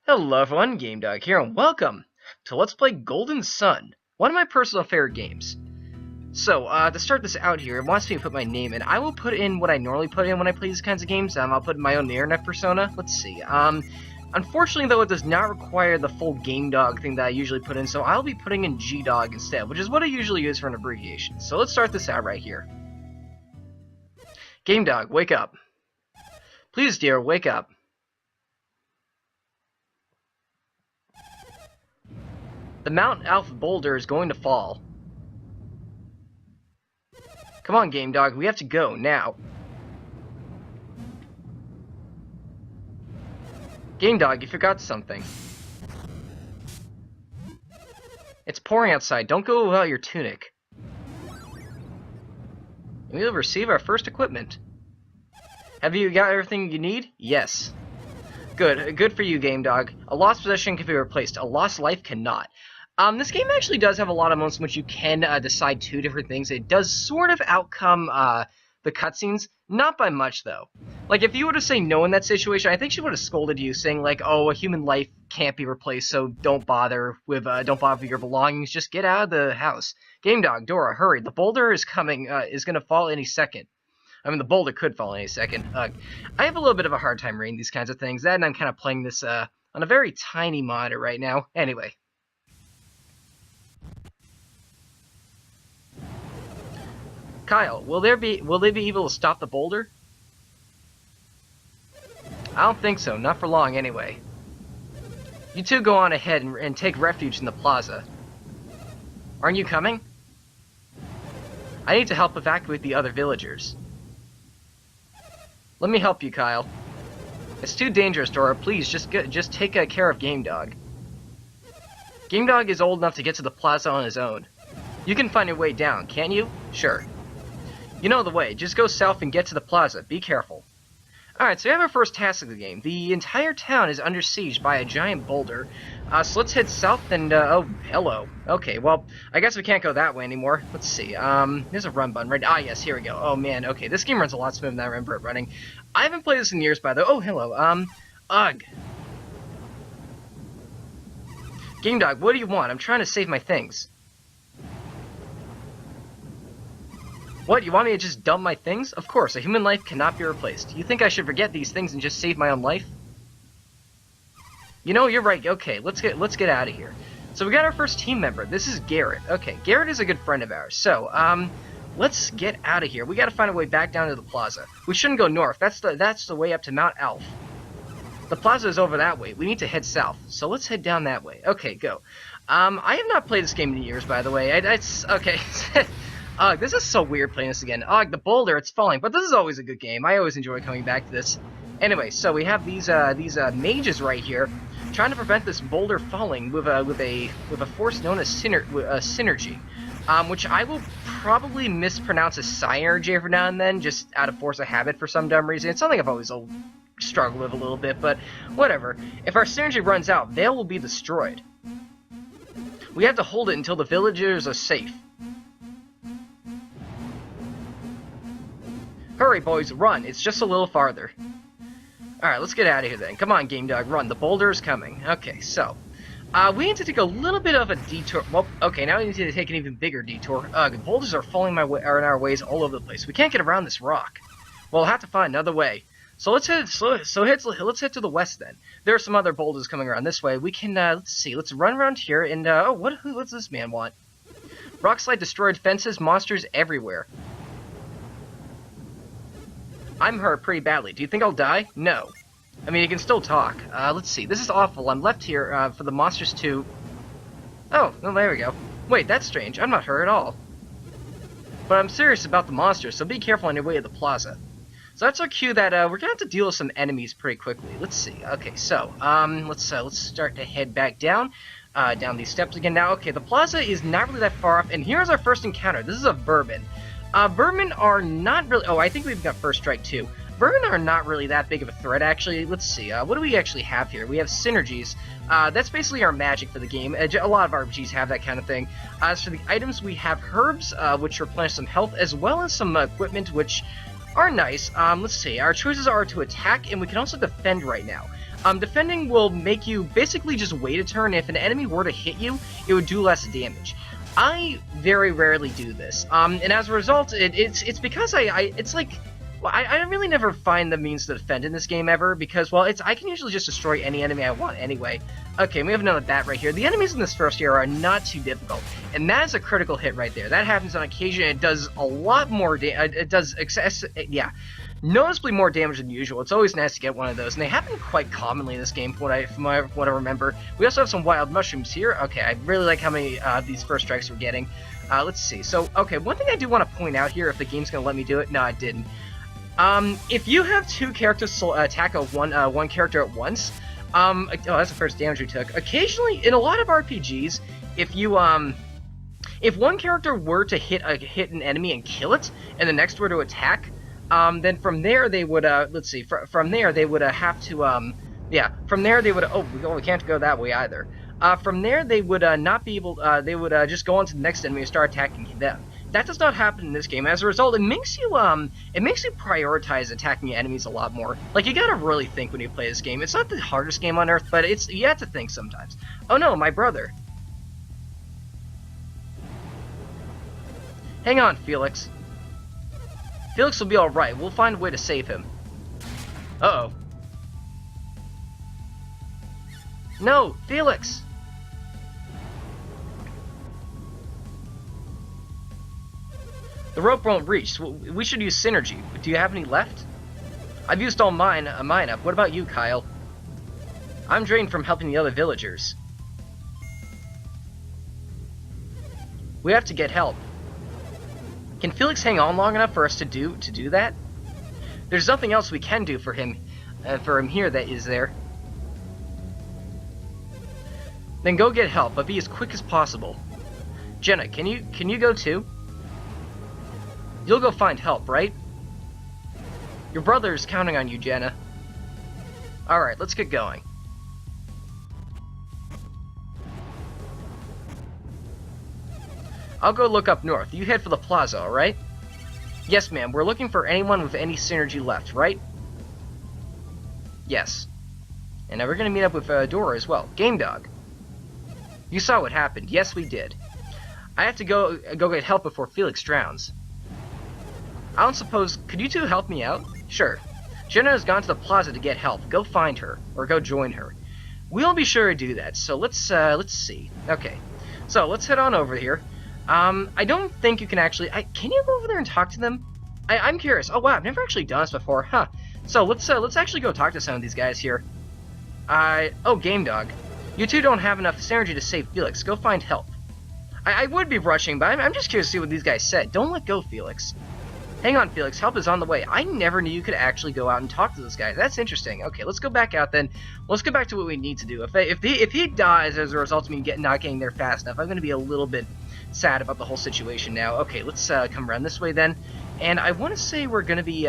Hello everyone, GameDog here, and welcome to Let's Play Golden Sun, one of my personal favorite games. So, to start this out here, it wants me to put my name in. I will put in what I normally put in when I play these kinds of games. I'll put in my own internet persona. Let's see. Unfortunately, though, it does not require the full GameDog thing that I usually put in, so I'll be putting in GDog instead, which is what I usually use for an abbreviation. So let's start this out right here. GameDog, wake up. Please, dear, wake up. The Mount Alpha boulder is going to fall. Come on, GameDog, we have to go, now. GameDog, you forgot something. It's pouring outside, don't go without your tunic. We will receive our first equipment. Have you got everything you need? Yes. Good for you, GameDog. A lost possession can be replaced, a lost life cannot. This game actually does have a lot of moments in which you can decide two different things. It does sort of outcome the cutscenes, not by much though. Like if you were to say no in that situation, I think she would have scolded you, saying like, "Oh, a human life can't be replaced, so don't bother with your belongings. Just get out of the house." GameDog, Dora, hurry! The boulder is coming. Is gonna fall any second. I mean, the boulder could fall any second. I have a little bit of a hard time reading these kinds of things, and I'm kind of playing this on a very tiny monitor right now. Anyway. Kyle, will they be able to stop the boulder? I don't think so, not for long anyway. You two go on ahead and take refuge in the plaza. Aren't you coming? I need to help evacuate the other villagers. Let me help you, Kyle. It's too dangerous, Dora. Please, just take care of GameDog. GameDog is old enough to get to the plaza on his own. You can find your way down, can't you? Sure. You know the way. Just go south and get to the plaza. Be careful. Alright, so we have our first task of the game. The entire town is under siege by a giant boulder. So let's head south and, oh, hello. Okay, well, I guess we can't go that way anymore. Let's see. There's a run button, right? Ah, yes, here we go. Oh, man, okay, this game runs a lot smoother than I remember it running. I haven't played this in years, by the way. Oh, hello. Ugh. GameDog, what do you want? I'm trying to save my things. What, you want me to just dump my things? Of course, a human life cannot be replaced. You think I should forget these things and just save my own life? You know, you're right. Okay, let's get out of here. So we got our first team member. This is Garrett. Okay, Garrett is a good friend of ours. So, let's get out of here. We gotta find a way back down to the plaza. We shouldn't go north. That's the way up to Mount Alpha. The plaza is over that way. We need to head south. So let's head down that way. Okay, go. I have not played this game in years, by the way. Okay. This is so weird playing this again. The boulder, it's falling, but this is always a good game. I always enjoy coming back to this. Anyway, so we have these mages right here, trying to prevent this boulder falling with a force known as synergy, which I will probably mispronounce as synergy every now and then, just out of force of habit for some dumb reason. It's something I've always struggled with a little bit, but whatever. If our synergy runs out, Vale will be destroyed. We have to hold it until the villagers are safe. Hurry, boys, run. It's just a little farther. Alright, let's get out of here then. Come on, GameDog, run. The boulder is coming. Okay, so, we need to take a little bit of a detour. Well, okay, now we need to take an even bigger detour. The boulders are falling in our ways all over the place. We can't get around this rock. Well, we'll have to find another way. So let's head to the west then. There are some other boulders coming around this way. We can, let's see, let's run around here and, what does this man want? Rockslide destroyed fences, monsters everywhere. I'm hurt pretty badly. Do you think I'll die? No. I mean, you can still talk. Let's see. This is awful. I'm left here, for the monsters to... Oh, well, there we go. Wait, that's strange. I'm not hurt at all. But I'm serious about the monsters, so be careful on your way to the plaza. So that's our cue that, we're gonna have to deal with some enemies pretty quickly. Let's see. Okay, so, let's start to head back down. Down these steps again. Now, okay, the plaza is not really that far off, and here's our first encounter. This is a vermin. Vermin are not really... Oh, I think we've got first strike too. Vermin are not really that big of a threat, actually. Let's see. What do we actually have here? We have synergies. That's basically our magic for the game. A lot of RPGs have that kind of thing. As for the items, we have herbs, which replenish some health, as well as some equipment, which are nice. Let's see. Our choices are to attack, and we can also defend right now. Defending will make you basically just wait a turn. If an enemy were to hit you, it would do less damage. I very rarely do this, and as a result, it's because it's like, well, I really never find the means to defend in this game ever, because, well, I can usually just destroy any enemy I want anyway. Okay, we have another bat right here. The enemies in this first area are not too difficult, and that is a critical hit right there. That happens on occasion. It does a lot more damage. It does noticeably more damage than usual. It's always nice to get one of those, and they happen quite commonly in this game, from what I remember. We also have some wild mushrooms here. Okay, I really like how many these first strikes we're getting. Let's see. So, okay, one thing I do want to point out here, if the game's going to let me do it. No, it didn't. If you have two characters attack one character at once, oh, that's the first damage we took. Occasionally, in a lot of RPGs, if one character were to hit an enemy and kill it, and the next were to attack, then from there they would, let's see, from there they would have to, yeah, from there they would, oh, we can't go that way either. From there they would not be able, they would just go on to the next enemy and start attacking them. That does not happen in this game. As a result, it makes you prioritize attacking enemies a lot more. Like, you gotta really think when you play this game. It's not the hardest game on earth, but you have to think sometimes. Oh no, my brother. Hang on, Felix. Felix will be alright. We'll find a way to save him. Uh-oh. No, Felix! The rope won't reach. We should use synergy. Do you have any left? I've used all mine up. What about you, Kyle? I'm drained from helping the other villagers. We have to get help. Can Felix hang on long enough for us to do that? There's nothing else we can do for him here that is there. Then go get help, but be as quick as possible. Jenna, can you go too? You'll go find help, right? Your brother is counting on you, Jenna. Alright, let's get going. I'll go look up north. You head for the plaza, alright? Yes, ma'am. We're looking for anyone with any synergy left, right? Yes. And now we're gonna meet up with Dora as well. Game Dog. You saw what happened. Yes, we did. I have to go get help before Felix drowns. I don't suppose... Could you two help me out? Sure. Jenna has gone to the plaza to get help. Go find her. Or go join her. We'll be sure to do that. So let's see. Okay. So let's head on over here. I don't think you can actually... can you go over there and talk to them? I'm curious. Oh, wow. I've never actually done this before. Huh. So let's actually go talk to some of these guys here. Oh, Game Dog. You two don't have enough synergy to save Felix. Go find help. I would be rushing, but I'm just curious to see what these guys said. Don't let go, Felix. Hang on, Felix. Help is on the way. I never knew you could actually go out and talk to those guys. That's interesting. Okay, let's go back out then. Let's go back to what we need to do. If he dies as a result of me not getting there fast enough, I'm going to be a little bit sad about the whole situation now. Okay, let's come around this way then. And I want to say we're going to be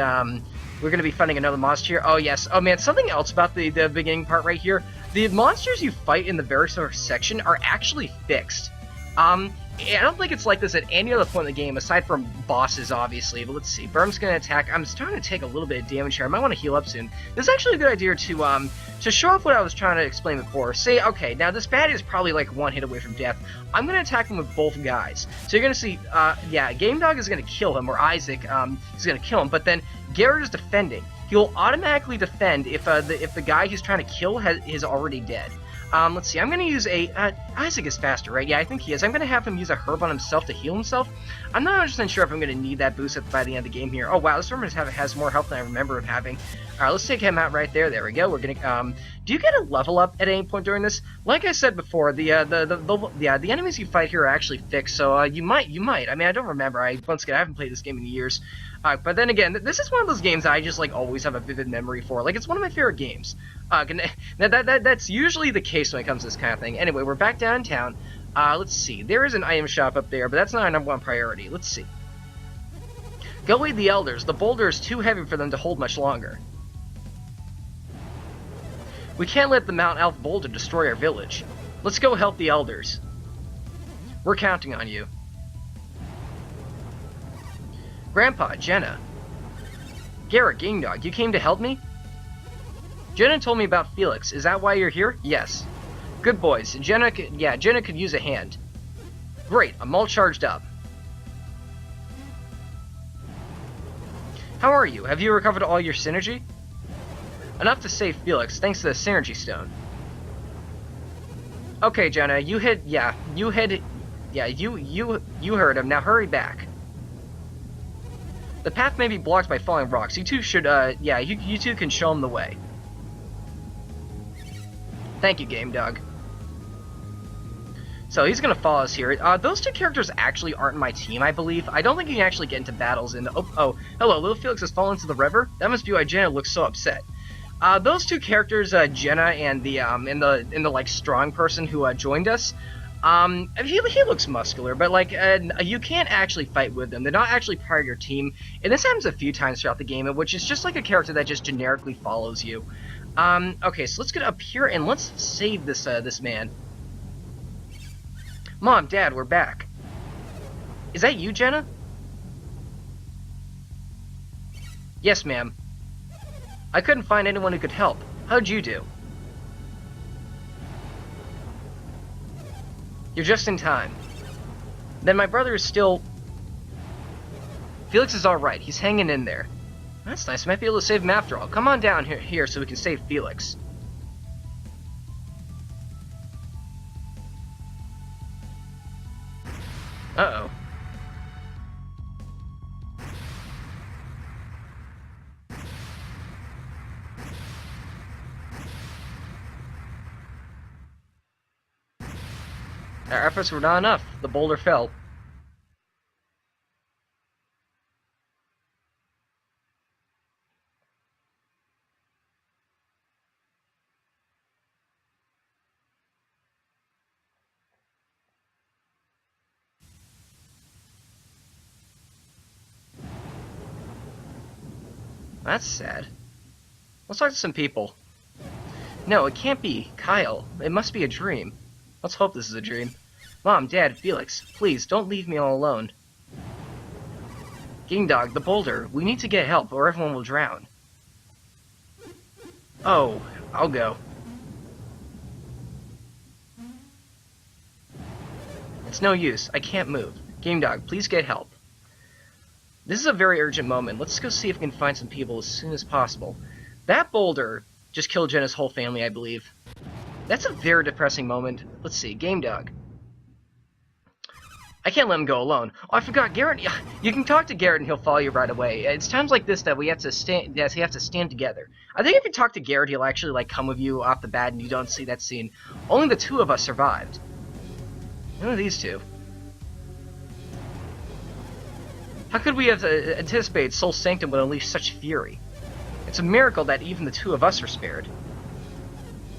fighting another monster here. Oh yes. Oh man, something else about the beginning part right here. The monsters you fight in the very first section are actually fixed. I don't think it's like this at any other point in the game, aside from bosses, obviously. But let's see. Burm's going to attack. I'm starting to take a little bit of damage here. I might want to heal up soon. This is actually a good idea to show off what I was trying to explain before. Say, okay, now this baddie is probably like one hit away from death. I'm going to attack him with both guys. So you're going to see, yeah, Game Dog is going to kill him, or Isaac is going to kill him. But then Garrett is defending. He will automatically defend if the guy he's trying to kill is already dead. Let's see, I'm going to use Isaac is faster, right? Yeah, I think he is. I'm going to have him use a herb on himself to heal himself. I'm not 100% sure if I'm going to need that boost by the end of the game here. Oh, wow, this one has more health than I remember him having. Alright, let's take him out right there. There we go. We're going to, do you get a level up at any point during this? Like I said before, the enemies you fight here are actually fixed, so, you might. I mean, I don't remember. Once again, I haven't played this game in years. But then again, this is one of those games I just, like, always have a vivid memory for. Like, it's one of my favorite games. That's usually the case when it comes to this kind of thing. Anyway, we're back downtown. Let's see. There is an item shop up there, but that's not our #1 priority. Let's see. Go lead the elders. The boulder is too heavy for them to hold much longer. We can't let the Mount Elf boulder destroy our village. Let's go help the elders. We're counting on you. Grandpa, Jenna. Garrett, Game Dog, you came to help me? Jenna told me about Felix. Is that why you're here? Yes. Good boys. Jenna could use a hand. Great, I'm all charged up. How are you? Have you recovered all your synergy? Enough to save Felix, thanks to the synergy stone. Okay, Jenna, you heard him, now hurry back. The path may be blocked by falling rocks. You two should, you two can show him the way. Thank you, Game Dog. So he's gonna follow us here. Those two characters actually aren't my team, I believe. I don't think you can actually get into battles in the... Oh, hello, little Felix has fallen into the river? That must be why Jenna looks so upset. Those two characters, Jenna and the like strong person who joined us, he looks muscular, but like you can't actually fight with them. They're not actually part of your team, and this happens a few times throughout the game, which is just like a character that just generically follows you. Okay, so let's get up here and let's save this this man. Mom, Dad, we're back. Is that you, Jenna? Yes, ma'am. I couldn't find anyone who could help. How'd you do? You're just in time. Then my brother is still... Felix is alright. He's hanging in there. That's nice. I might be able to save him after all. Come on down here so we can save Felix. Uh-oh. Our efforts were not enough. The boulder fell. That's sad. Let's talk to some people. No, it can't be. Kyle. It must be a dream. Let's hope this is a dream. Mom, Dad, Felix, please, don't leave me all alone. Ging Dog, the boulder. We need to get help, or everyone will drown. Oh, I'll go. It's no use. I can't move. Game Dog, please get help. This is a very urgent moment. Let's go see if we can find some people as soon as possible. That boulder just killed Jenna's whole family, I believe. That's a very depressing moment. Let's see. Game Dog. I can't let him go alone. Oh, I forgot. Garrett, you can talk to Garrett and he'll follow you right away. It's times like this that we have to stand. Yes, we have to stand together. I think if you talk to Garrett, he'll actually like come with you off the bat, and you don't see that scene. Only the two of us survived. Who are these two? How could we have anticipated Soul Sanctum would unleash such fury? It's a miracle that even the two of us were spared.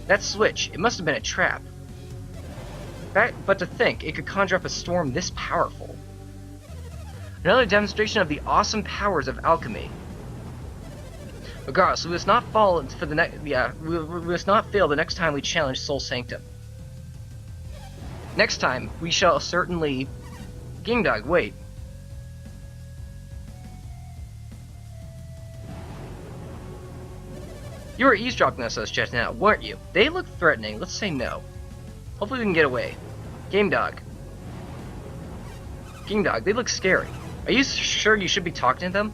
That switch, it must have been a trap. But to think, it could conjure up a storm this powerful. Another demonstration of the awesome powers of alchemy. Regardless, we must not fall for the we must not fail the next time we challenge Soul Sanctum. Next time, we shall certainly... Ging Dog, wait. You were eavesdropping on us just now, weren't you? They look threatening. Let's say no. Hopefully we can get away. Game Dog. Ging Dog, they look scary. Are you sure you should be talking to them?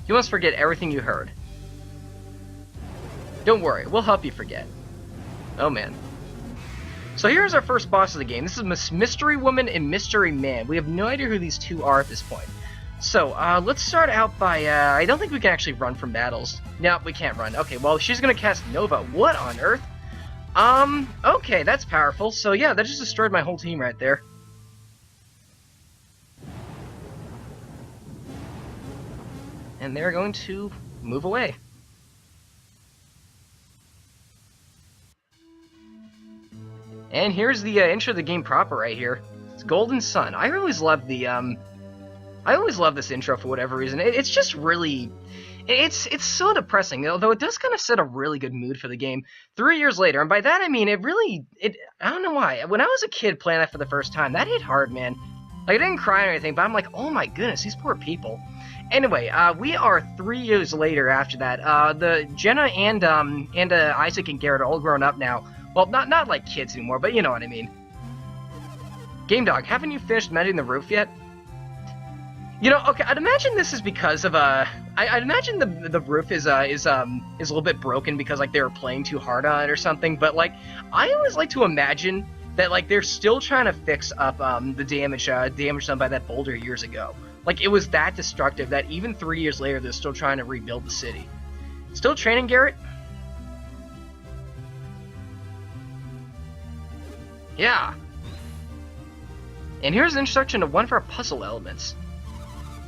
You must forget everything you heard. Don't worry, we'll help you forget. Oh man. So here's our first boss of the game. This is Mystery Woman and Mystery Man. We have no idea who these two are at this point. So, let's start out by, I don't think we can actually run from battles. No, we can't run. Okay, well, she's gonna cast Nova. What on earth? Okay, that's powerful. So, yeah, that just destroyed my whole team right there. And they're going to move away. And here's the intro of the game proper right here. It's Golden Sun. I always love the, I always love this intro for whatever reason. It's just really... It's so depressing, although it does kind of set a really good mood for the game 3 years later. And by that I mean, I don't know why. When I was a kid playing that for the first time, that hit hard, man. Like, I didn't cry or anything, but I'm like, oh my goodness, these poor people. Anyway, we are 3 years later after that. The Jenna and Isaac and Garrett are all grown up now. Well, not like kids anymore, but you know what I mean. Game Dog, haven't you finished mending the roof yet? You know, okay, I'd imagine this is because of I'd imagine the roof is a little bit broken because like they were playing too hard on it or something. But like, I always like to imagine that like they're still trying to fix up the damage done by that boulder years ago. Like, it was that destructive that even 3 years later, they're still trying to rebuild the city. Still training, Garrett? Yeah. And here's an introduction to one of our puzzle elements.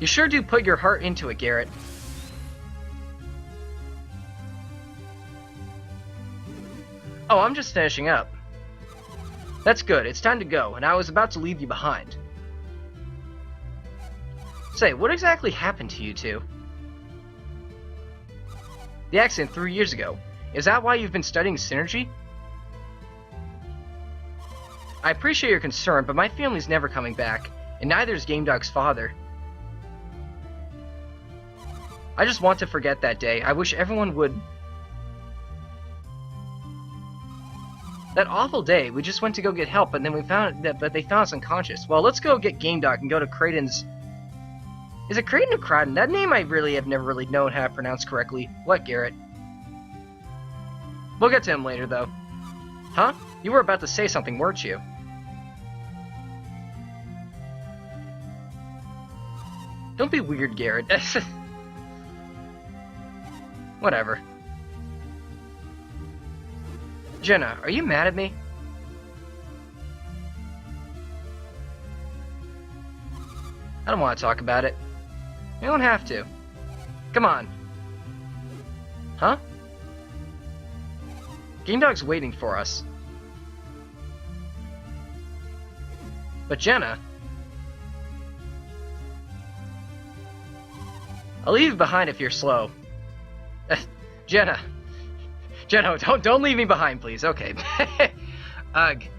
You sure do put your heart into it, Garrett. Oh, I'm just finishing up. That's good. It's time to go, and I was about to leave you behind. Say, what exactly happened to you two? The accident 3 years ago. Is that why you've been studying synergy? I appreciate your concern, but my family's never coming back, and neither is Game Dog's father. I just want to forget that day. I wish everyone would. That awful day, we just went to go get help, and then we found that, but they found us unconscious. Well, let's go get Game Dog and go to Kraden's. Is it Kraden or Kraden? That name I really have never really known how to pronounce correctly. What, Garrett? We'll get to him later, though. Huh? You were about to say something, weren't you? Don't be weird, Garrett. Whatever. Jenna, are you mad at me? I don't want to talk about it. You don't have to. Come on. Huh? Game Dog's waiting for us. But Jenna... I'll leave you behind if you're slow. Jenna, don't leave me behind, please. Okay. Ugh. Alright,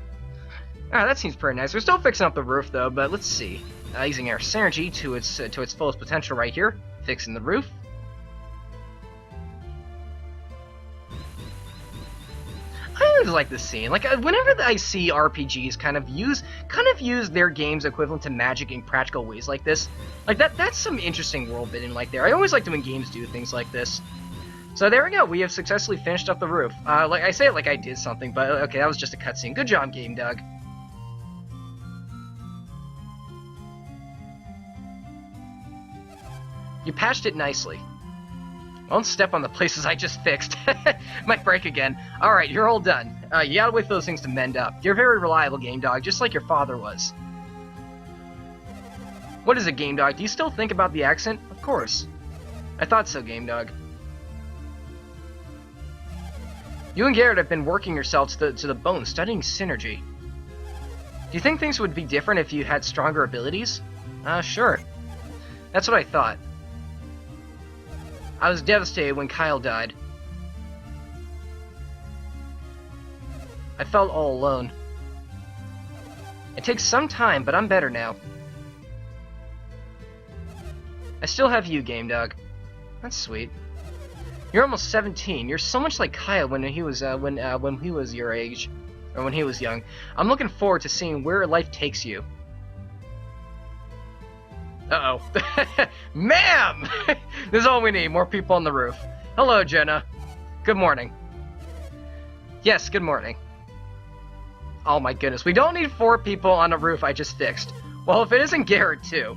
that seems pretty nice. We're still fixing up the roof, though, but let's see. Using our synergy to its fullest potential right here. Fixing the roof. I always like this scene. Like, whenever I see RPGs kind of use their game's equivalent to magic in practical ways like this, like that's some interesting world building like there. I always like it when games do things like this. So there we go. We have successfully finished up the roof. Like I say it like I did something, but okay, that was just a cutscene. Good job, Game Dog. You patched it nicely. Don't step on the places I just fixed. Might break again. Alright, you're all done. You gotta wait for those things to mend up. You're very reliable, Game Dog, just like your father was. What is it, Game Dog? Do you still think about the accent? Of course. I thought so, Game Dog. You and Garrett have been working yourselves to the bone, studying synergy. Do you think things would be different if you had stronger abilities? Sure. That's what I thought. I was devastated when Kyle died. I felt all alone. It takes some time, but I'm better now. I still have you, Game Dog. That's sweet. You're almost 17. You're so much like Kyle when he was when he was your age, or when he was young. I'm looking forward to seeing where life takes you. Uh-oh. Ma'am! This is all we need, more people on the roof. Hello, Jenna. Good morning. Yes, good morning. Oh my goodness, we don't need 4 people on a roof I just fixed. Well, if it isn't Garrett, too.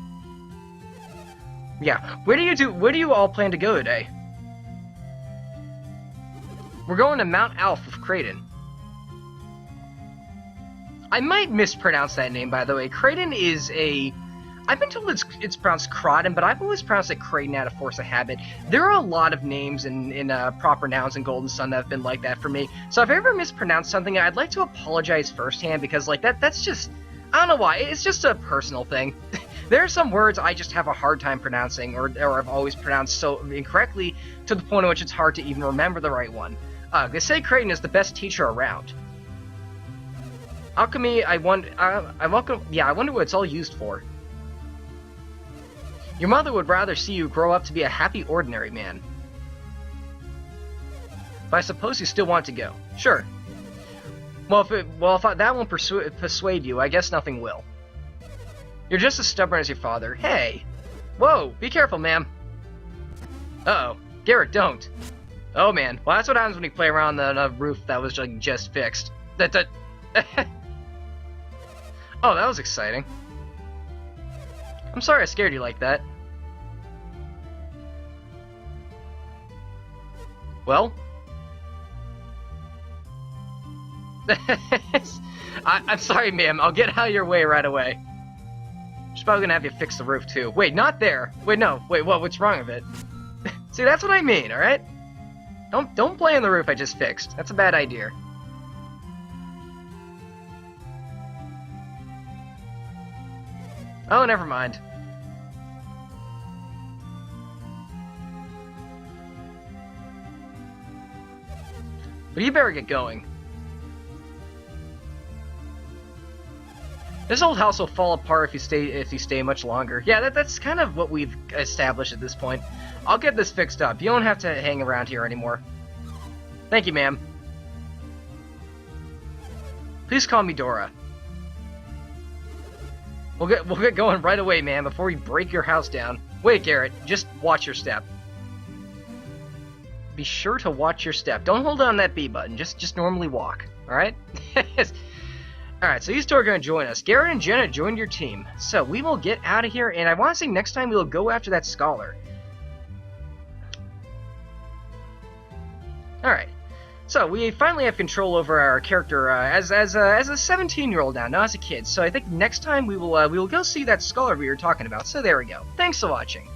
Yeah, where do you all plan to go today? We're going to Mount Alf with Kraden. I might mispronounce that name, by the way. Kraden is a... I've been told it's pronounced Crawdon, but I've always pronounced it Kraden out of force of habit. There are a lot of names in proper nouns in Golden Sun that have been like that for me. So if I ever mispronounced something, I'd like to apologize firsthand, because like that's just... I don't know why. It's just a personal thing. There are some words I just have a hard time pronouncing, or I've always pronounced so incorrectly to the point at which it's hard to even remember the right one. They say Kraden is the best teacher around. Alchemy, I wonder what it's all used for. Your mother would rather see you grow up to be a happy, ordinary man. But I suppose you still want to go. Sure. Well, if that won't persuade you, I guess nothing will. You're just as stubborn as your father. Hey! Whoa! Be careful, ma'am! Uh-oh. Garrett, don't! Oh, man. Well, that's what happens when you play around the roof that was just fixed. Oh, that was exciting. I'm sorry I scared you like that. Well? I'm sorry, ma'am. I'll get out of your way right away. She's probably gonna have you fix the roof, too. Wait, not there! Wait, no. Wait, what? What's wrong with it? See, that's what I mean, alright? Don't play on the roof I just fixed. That's a bad idea. Oh, never mind. But you better get going. This old house will fall apart if you stay much longer. Yeah, that's kind of what we've established at this point. I'll get this fixed up. You don't have to hang around here anymore. Thank you, ma'am. Please call me Dora. We'll get going right away, ma'am, before we break your house down. Wait, Garrett, just watch your step. Be sure to watch your step. Don't hold on that B button. Just normally walk. All right? Alright, so these two are going to join us. Garrett and Jenna joined your team. So we will get out of here, and I want to say next time we will go after that scholar. Alright. So we finally have control over our character as a 17-year-old now, not as a kid. So I think next time we will go see that scholar we were talking about. So there we go. Thanks for watching.